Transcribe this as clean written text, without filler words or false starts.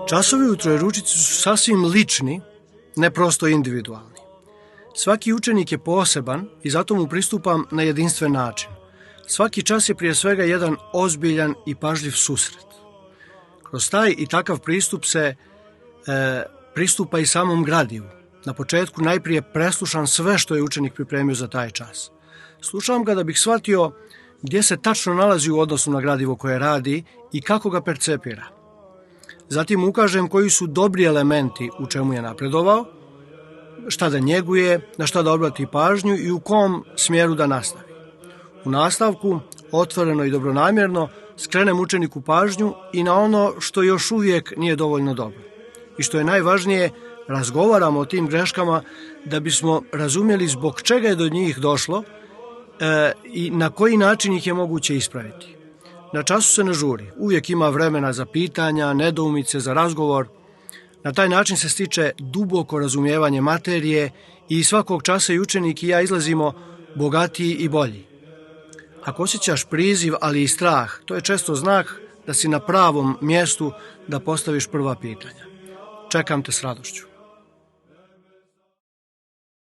Časovi u trojeručici su sasvim lični, ne prosto individualni. Svaki učenik je poseban i zato mu pristupam na jedinstven način. Svaki čas je prije svega jedan ozbiljan i pažljiv susret. Kroz taj i takav pristup se pristupa i samom gradivu. Na početku najprije preslušam sve što je učenik pripremio za taj čas. Slušam ga da bih shvatio gdje se tačno nalazi u odnosu na gradivo koje radi i kako ga percepira. Zatim ukažem koji su dobri elementi u čemu je napredovao, šta da njeguje, na šta da obrati pažnju i u kom smjeru da nastavi. U nastavku, otvoreno i dobronamjerno, skrenem učeniku pažnju i na ono što još uvijek nije dovoljno dobro. I što je najvažnije, razgovaramo o tim greškama da bismo razumjeli zbog čega je do njih došlo i na koji način ih je moguće ispraviti. Na času se ne žuri, uvijek ima vremena za pitanja, nedoumice, za razgovor. Na taj način se stiče duboko razumijevanje materije i svakog časa i učenik i ja izlazimo bogatiji i bolji. Ako osjećaš priziv, ali i strah, to je često znak da si na pravom mjestu da postaviš prva pitanja. Čekam te s radošću.